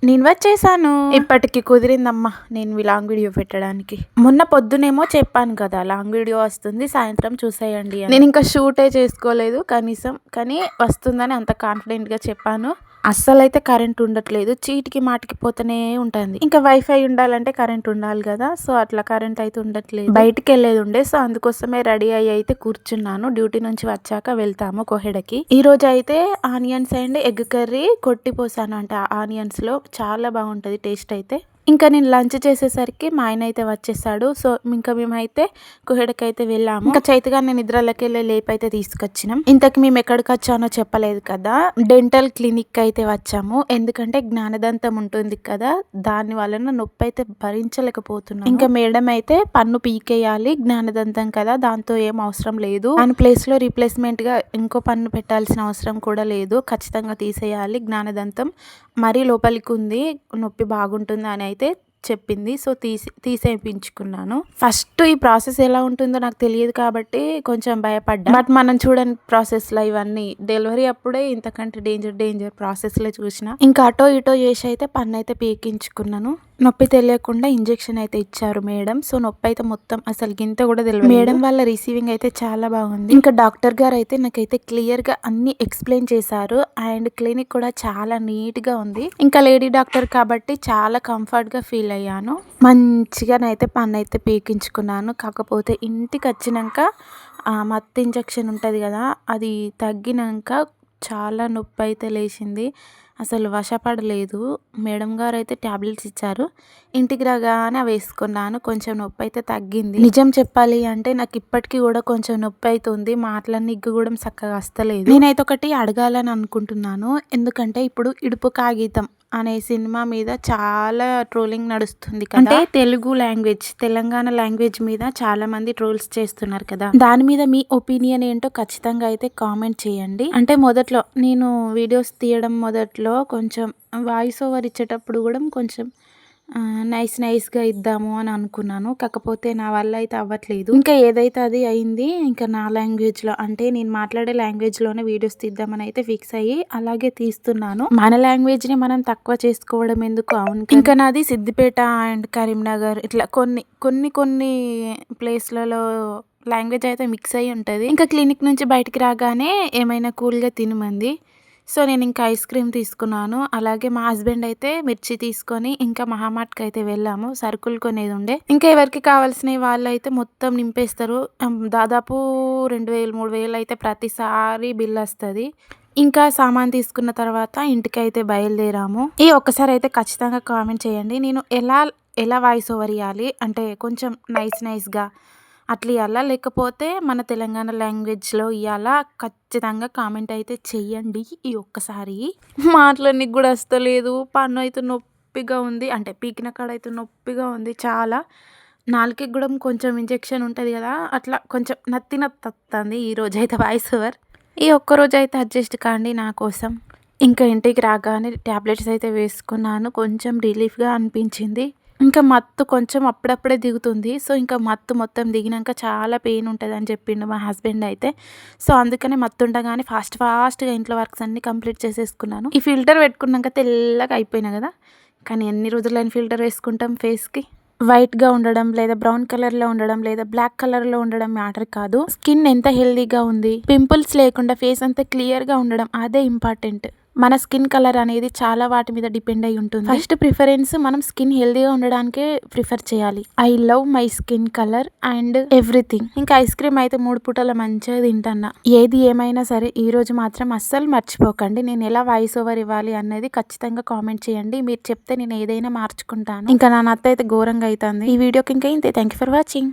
నేను వచ్చేసాను. ఇప్పటికి కుదిరిందమ్మా నేను లాంగ్ వీడియో పెట్టడానికి. మొన్న పొద్దునేమో చెప్పాను కదా లాంగ్ వీడియో వస్తుంది సాయంత్రం చూసేయండి అని. నేను ఇంకా షూటే చేసుకోలేదు కనీసం, కానీ వస్తుందని అంత కాన్ఫిడెంట్ గా చెప్పాను. అస్సలైతే కరెంట్ ఉండట్లేదు, చీటికి మాటికి పోతూనే ఉంటుంది. ఇంకా వైఫై ఉండాలంటే కరెంట్ ఉండాలి కదా, సో అట్లా కరెంట్ అయితే ఉండట్లేదు. బయటికి వెళ్ళేది ఉండే, సో అందుకోసమే రెడీ అయ్యి అయితే కూర్చున్నాను. డ్యూటీ నుంచి వచ్చాక వెళ్తాము కోహెడకి. ఈ రోజు అయితే ఆనియన్స్ అండ్ ఎగ్ కర్రీ కొట్టిపోసాను అంటే ఆనియన్స్ లో చాలా బాగుంటది టేస్ట్ అయితే. ఇంకా నేను లంచ్ చేసేసరికి మా ఆయన అయితే వచ్చేసాడు. సో ఇంకా మేమైతే కుహెడకి అయితే వెళ్ళాము. ఇంకా చైతగా నేను నిద్రలోకి వెళ్ళి లేపు అయితే తీసుకొచ్చినాం. ఇంతకు మేము ఎక్కడికి వచ్చానో చెప్పలేదు కదా, డెంటల్ క్లినిక్ అయితే వచ్చాము. ఎందుకంటే జ్ఞానదంతం ఉంటుంది కదా, దాని వలన నొప్పి అయితే భరించలేకపోతున్నాం. ఇంకా మేడం అయితే పన్ను పీకేయాలి, జ్ఞానదంతం కదా దాంతో ఏం అవసరం లేదు, దాని ప్లేస్ లో రీప్లేస్మెంట్ గా ఇంకో పన్ను పెట్టాల్సిన అవసరం కూడా లేదు, ఖచ్చితంగా తీసేయాలి జ్ఞానదంతం, మరీ లోపలికి ఉంది, నొప్పి బాగుంటుంది అని అయితే చెప్పింది. సో తీసేయించుకున్నాను. ఫస్ట్ ఈ ప్రాసెస్ ఎలా ఉంటుందో నాకు తెలియదు కాబట్టి కొంచెం భయపడ్డా. బట్ మనం చూడని ప్రాసెస్ లో ఇవన్నీ డెలివరీ అప్పుడే ఇంతకంటే డేంజర్ ప్రాసెస్ లో చూసిన. ఇంకా అటో ఇటో చేసి అయితే పన్ను అయితే పీకించుకున్నాను. నొప్పి తెలియకుండా ఇంజెక్షన్ అయితే ఇచ్చారు మేడం. సో నొప్పి అయితే మొత్తం అసలు గింత కూడా తెలియదు. మేడం వాళ్ళ రిసీవింగ్ అయితే చాలా బాగుంది. ఇంకా డాక్టర్ గారు అయితే నాకైతే క్లియర్ గా అన్ని ఎక్స్ప్లెయిన్ చేశారు. అండ్ క్లినిక్ కూడా చాలా నీట్ గా ఉంది. ఇంకా లేడీ డాక్టర్ కాబట్టి చాలా కంఫర్ట్ గా ఫీల్ అయ్యాను. మంచిగానైతే పన్ను అయితే పీకించుకున్నాను. కాకపోతే ఇంటికి వచ్చినాక మత్తు ఇంజెక్షన్ ఉంటుంది కదా, అది తగ్గినాక చాలా నొప్పి అయితే లేచింది. అసలు వశపడలేదు. మేడం గారు అయితే ట్యాబ్లెట్స్ ఇచ్చారు, ఇంటికి రాగానే వేసుకున్నాను. కొంచెం నొప్పి అయితే తగ్గింది. నిజం చెప్పాలి అంటే నాకు ఇప్పటికీ కూడా కొంచెం నొప్పి అవుతుంది, మాటలన్నీ కూడా చక్కగా వస్తలేదు. నేనైతే ఒకటి అడగాలని అనుకుంటున్నాను. ఎందుకంటే ఇప్పుడు ఇడుపు కాగితం అనే సినిమా మీద చాలా ట్రోలింగ్ నడుస్తుంది కదా, అంటే తెలుగు లాంగ్వేజ్ తెలంగాణ లాంగ్వేజ్ మీద చాలా మంది ట్రోల్స్ చేస్తున్నారు కదా, దాని మీద మీ ఒపీనియన్ ఏంటో ఖచ్చితంగా అయితే కామెంట్ చేయండి. అంటే మొదట్లో నేను వీడియోస్ తీయడం మొదట్లో కొంచెం వాయిస్ ఓవర్ ఇచ్చేటప్పుడు కూడా కొంచెం నైస్గా ఇద్దాము అని అనుకున్నాను. కాకపోతే నా వల్ల అయితే అవ్వట్లేదు. ఇంకా ఏదైతే అది అయింది. ఇంకా నా లాంగ్వేజ్లో అంటే నేను మాట్లాడే లాంగ్వేజ్లోనే వీడియోస్ తీద్దామని అయితే ఫిక్స్ అయ్యి అలాగే తీస్తున్నాను. మన లాంగ్వేజ్ని మనం తక్కువ చేసుకోవడం ఎందుకు. అవును, ఇంకా నాది సిద్దిపేట అండ్ కరీంనగర్ ఇట్లా కొన్ని ప్లేస్లలో లాంగ్వేజ్ అయితే మిక్స్ అయ్యి ఉంటుంది. ఇంకా క్లినిక్ నుంచి బయటికి రాగానే ఏమైనా కూల్గా తినమంది. సో నేను ఇంకా ఐస్ క్రీమ్ తీసుకున్నాను. అలాగే మా హస్బెండ్ అయితే మిర్చి తీసుకొని ఇంకా మహామార్ట్కి అయితే వెళ్ళాము. సరుకులు కొనేది ఉండే. ఇంకా ఎవరికి కావాల్సినవి వాళ్ళు అయితే మొత్తం నింపేస్తారు. దాదాపు 2000-3000 అయితే ప్రతిసారి బిల్ వస్తుంది. ఇంకా సామాన్ తీసుకున్న తర్వాత ఇంటికి అయితే బయలుదేరాము. ఈ ఒక్కసారి అయితే ఖచ్చితంగా కామెంట్ చేయండి, నేను ఎలా వాయిస్ ఓవర్ ఇవ్వాలి, అంటే కొంచెం నైస్గా అట్లా ఇవ్వాలా లేకపోతే మన తెలంగాణ లాంగ్వేజ్లో ఇవ్వాలా, ఖచ్చితంగా కామెంట్ అయితే చెయ్యండి. ఈ ఒక్కసారి మాటలన్నీ కూడా వస్తలేదు, పన్ను అయితే నొప్పిగా ఉంది, అంటే పీకిన కాడ అయితే నొప్పిగా ఉంది చాలా. నాలుకకి కూడా కొంచెం ఇంజెక్షన్ ఉంటుంది కదా, అట్లా కొంచెం నత్తుంది. ఈ రోజు అయితే వాయిస్ ఓవర్ ఈ ఒక్కరోజు అయితే అడ్జస్ట్ కాండి నా కోసం. ఇంకా ఇంటికి రాగానే ట్యాబ్లెట్స్ అయితే వేసుకున్నాను. కొంచెం రిలీఫ్గా అనిపించింది. ఇంకా మత్తు కొంచెం అప్పుడప్పుడే దిగుతుంది. సో ఇంకా మత్తు మొత్తం దిగినాక చాలా పెయిన్ ఉంటుంది అని చెప్పిండు మా హస్బెండ్ అయితే. సో అందుకనే మత్తు ఉండగానే ఫాస్ట్గా ఇంట్లో వర్క్స్ అన్ని కంప్లీట్ చేసేసుకున్నాను. ఈ ఫిల్టర్ పెట్టుకున్నాక తెల్లగా అయిపోయినా కదా, కానీ ఎన్ని రోజులైన ఫిల్టర్ వేసుకుంటాం ఫేస్కి. వైట్గా ఉండడం లేదా బ్రౌన్ కలర్లో ఉండడం లేదా బ్లాక్ కలర్లో ఉండడం మ్యాటర్ కాదు, స్కిన్ ఎంత హెల్దీగా ఉంది, పింపుల్స్ లేకుండా ఫేస్ అంతా క్లియర్గా ఉండడం అదే ఇంపార్టెంట్. మన స్కిన్ కలర్ అనేది చాలా వాటి మీద డిపెండ్ అయి ఉంటుంది. ఫస్ట్ ప్రిఫరెన్స్ మనం స్కిన్ హెల్దీగా ఉండడానికే ప్రిఫర్ చేయాలి. I love my skin colour and everything. ఇంకా ఐస్ క్రీమ్ అయితే 3 పూటల మంచిగా తింటున్నా. ఏది ఏమైనా సరే ఈ రోజు మాత్రం అస్సలు మర్చిపోకండి, నేను ఎలా వాయిస్ ఓవర్ ఇవ్వాలి అనేది ఖచ్చితంగా కామెంట్ చేయండి. మీరు చెప్తే నేను ఏదైనా మార్చుకుంటాను. ఇంకా నా నత్త అయితే ఘోరంగా అవుతుంది. ఈ వీడియోకి ఇంకా ఇంతే. Thank you for watching.